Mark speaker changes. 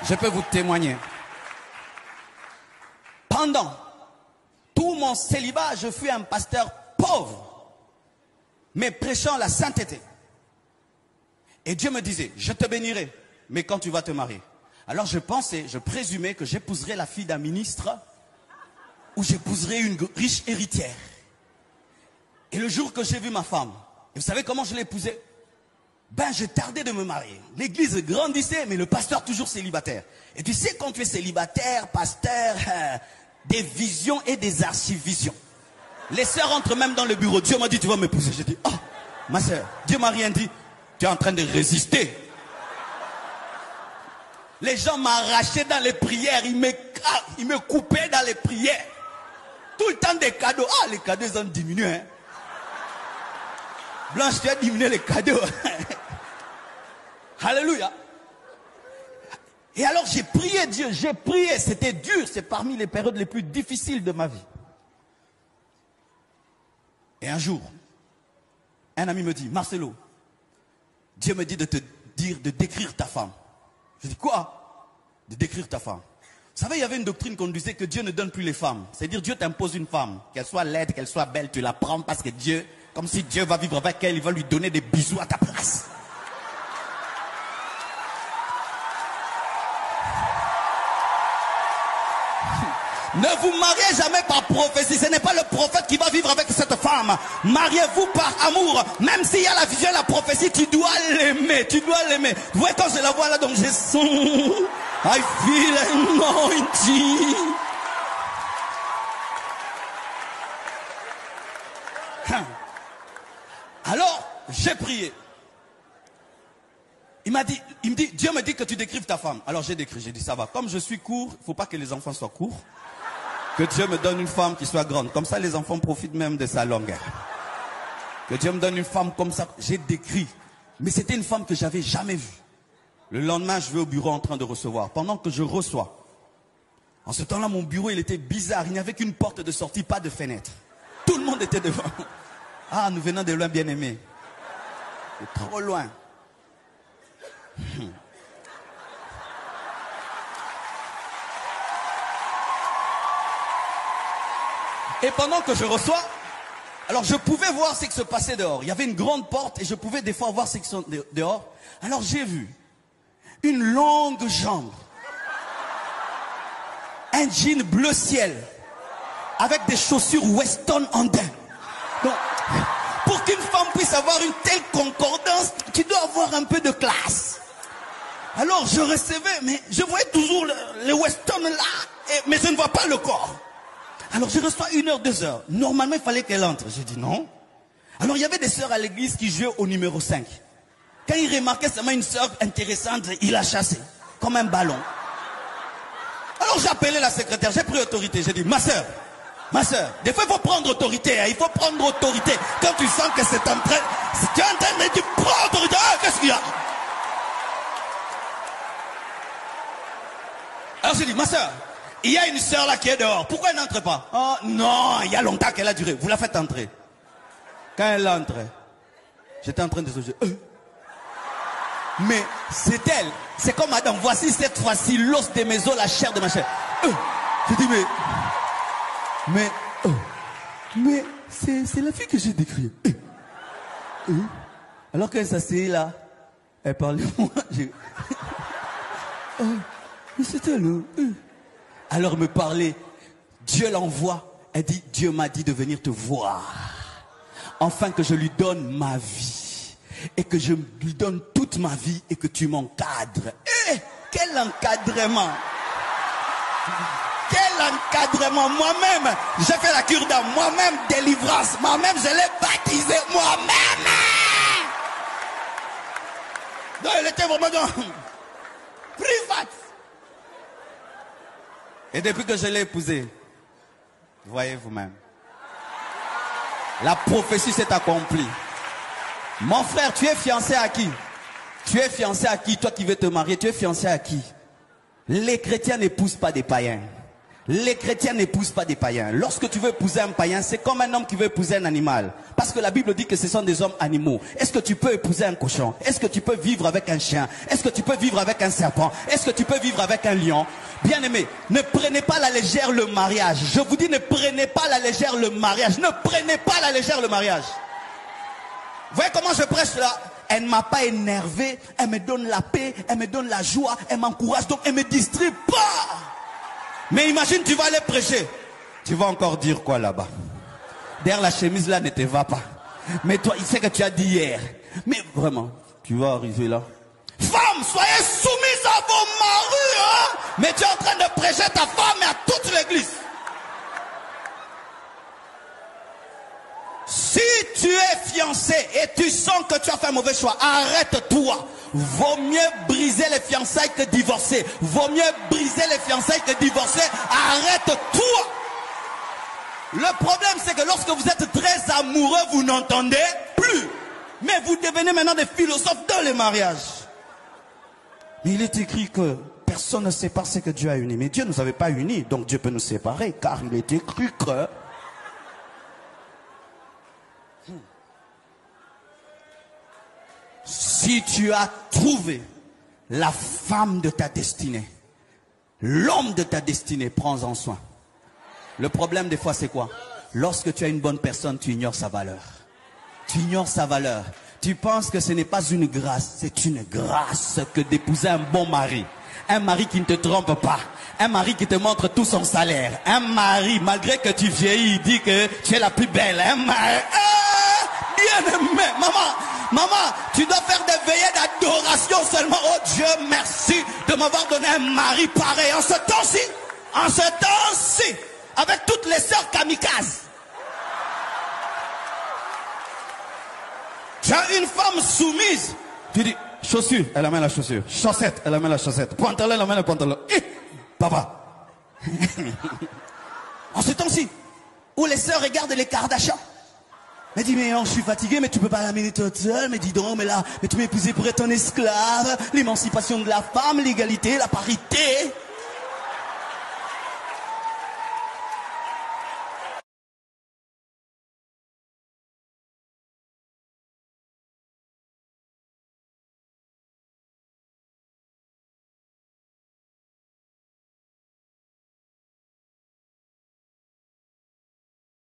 Speaker 1: Je peux vous témoigner. Pendant tout mon célibat, je fus un pasteur pauvre, mais prêchant la sainteté. Et Dieu me disait, je te bénirai, mais quand tu vas te marier. Alors je pensais, je présumais que j'épouserais la fille d'un ministre ou j'épouserais une riche héritière. Et le jour que j'ai vu ma femme, et vous savez comment je l'ai épousée? Ben, je tardais de me marier. L'église grandissait, mais le pasteur toujours célibataire. Et tu sais, quand tu es célibataire, pasteur, des visions et des archivisions. Les sœurs entrent même dans le bureau. Dieu m'a dit, tu vas m'épouser. J'ai dit, oh, ma sœur, Dieu m'a rien dit. Tu es en train de résister. Les gens m'arrachaient dans les prières. Ils me coupaient dans les prières. Tout le temps des cadeaux. Ah, les cadeaux, ils ont diminué. Hein. Blanche, tu as diminué les cadeaux. Alléluia. Et alors j'ai prié Dieu, j'ai prié. C'était dur. C'est parmi les périodes les plus difficiles de ma vie. Et un jour, un ami me dit, Marcelo, Dieu me dit de te dire de décrire ta femme. Je dis, quoi? De décrire ta femme. Vous savez, il y avait une doctrine qu'on disait que Dieu ne donne plus les femmes. C'est-à-dire, Dieu t'impose une femme. Qu'elle soit laide, qu'elle soit belle, tu la prends parce que Dieu, comme si Dieu va vivre avec elle, il va lui donner des bisous à ta place. Ne vous mariez jamais par prophétie. Ce n'est pas le prophète qui va vivre avec cette femme. Mariez-vous par amour. Même s'il y a la vision et la prophétie, tu dois l'aimer. Tu dois l'aimer. Vous voyez, quand je la vois là, donc je sens. I feel anointing. Alors, j'ai prié. Il me dit, Dieu me dit que tu décrives ta femme. Alors j'ai décrit, j'ai dit ça va. Comme je suis court, il ne faut pas que les enfants soient courts. Que Dieu me donne une femme qui soit grande. Comme ça, les enfants profitent même de sa longueur. Que Dieu me donne une femme comme ça. J'ai décrit. Mais c'était une femme que j'avais jamais vue. Le lendemain, je vais au bureau en train de recevoir. Pendant que je reçois, en ce temps-là, mon bureau, il était bizarre. Il n'y avait qu'une porte de sortie, pas de fenêtre. Tout le monde était devant. Ah, nous venons de loin, bien-aimés. De trop loin. Et pendant que je reçois, alors je pouvais voir ce qui se passait dehors. Il y avait une grande porte et je pouvais des fois voir ce qui se passait dehors. Alors j'ai vu une longue jambe, un jean bleu ciel, avec des chaussures Weston Andin. Donc, pour qu'une femme puisse avoir une telle concordance, tu dois avoir un peu de classe. Alors je recevais, mais je voyais toujours le Weston là, mais je ne vois pas le corps. Alors je reçois 1 heure, 2 heures. Normalement, il fallait qu'elle entre. J'ai dit non. Alors il y avait des sœurs à l'église qui jouaient au numéro 5. Quand il remarquait seulement une sœur intéressante, il la chassait. Comme un ballon. Alors j'ai appelé la secrétaire, j'ai pris autorité. J'ai dit, ma sœur, des fois il faut prendre autorité. Hein, il faut prendre autorité. Quand tu sens que c'est en train... Si tu es en train de dire, prends autorité. Ah, qu'est-ce qu'il y a? Alors j'ai dit, ma sœur, il y a une sœur là qui est dehors. Pourquoi elle n'entre pas? Oh non, il y a longtemps qu'elle a duré. Vous la faites entrer. Quand elle entre, j'étais en train de se dire, mais c'est elle. C'est comme madame, voici cette fois-ci l'os de mes os, la chair de ma chair. Je dis, mais c'est la fille que j'ai décrite. Alors qu'elle s'assied là, elle parlait moi. Mais c'est elle. Alors me parler, Dieu l'envoie. Elle dit, Dieu m'a dit de venir te voir. Afin que je lui donne ma vie. Et que je lui donne toute ma vie et que tu m'encadres. Quel encadrement! Quel encadrement! Moi-même, j'ai fait la cure d'âme. Moi-même, délivrance. Moi-même, je l'ai baptisé. Moi-même! Donc, elle était vraiment dans... privat. Et depuis que je l'ai épousée, voyez vous-même. La prophétie s'est accomplie. Mon frère, tu es fiancé à qui? Tu es fiancé à qui? Toi qui veux te marier, tu es fiancé à qui? Les chrétiens n'épousent pas des païens. Les chrétiens n'épousent pas des païens. Lorsque tu veux épouser un païen, c'est comme un homme qui veut épouser un animal. Parce que la Bible dit que ce sont des hommes animaux. Est-ce que tu peux épouser un cochon? Est-ce que tu peux vivre avec un chien? Est-ce que tu peux vivre avec un serpent? Est-ce que tu peux vivre avec un lion? Bien-aimés, ne prenez pas à la légère le mariage. Je vous dis, ne prenez pas à la légère le mariage. Ne prenez pas à la légère le mariage. Vous voyez comment je prêche là? Elle ne m'a pas énervé, elle me donne la paix, elle me donne la joie, elle m'encourage, donc elle ne me distrait pas. Mais imagine, tu vas aller prêcher. Tu vas encore dire quoi là-bas? Derrière la chemise là ne te va pas. Mais toi, il sait que tu as dit hier. Mais vraiment, tu vas arriver là. Femmes, soyez soumises à vos maris, hein? Mais tu es en train de prêcher ta femme et à toute l'église. Si tu es fiancé et tu sens que tu as fait un mauvais choix, arrête-toi. Vaut mieux briser les fiançailles que divorcer. Vaut mieux briser les fiançailles que divorcer. Arrête-toi. Le problème, c'est que lorsque vous êtes très amoureux, vous n'entendez plus. Mais vous devenez maintenant des philosophes dans les mariages. Mais il est écrit que personne ne sépare ce que Dieu a uni. Mais Dieu ne nous avait pas unis, donc Dieu peut nous séparer, car il est écrit que... Si tu as trouvé la femme de ta destinée, l'homme de ta destinée, prends-en soin. Le problème des fois c'est quoi? Lorsque tu as une bonne personne, tu ignores sa valeur. Tu ignores sa valeur. Tu penses que ce n'est pas une grâce, c'est une grâce que d'épouser un bon mari. Un mari qui ne te trompe pas. Un mari qui te montre tout son salaire. Un mari, malgré que tu vieillis, il dit que tu es la plus belle. Un mari... bien aimé, maman, tu dois faire des veillées d'adoration seulement. Oh Dieu, merci de m'avoir donné un mari pareil. En ce temps-ci, avec toutes les sœurs kamikazes. Tu as une femme soumise. Tu dis, chaussure, elle amène la chaussure. Chaussette, elle amène la chaussette. Pantalon, elle amène le pantalon. Papa. En ce temps-ci, où les sœurs regardent les Kardashians. Mais dis, mais je suis fatigué, mais tu peux pas l'amener toute seule. Mais dis donc, mais tu m'as épousé pour être un esclave. L'émancipation de la femme, l'égalité, la parité.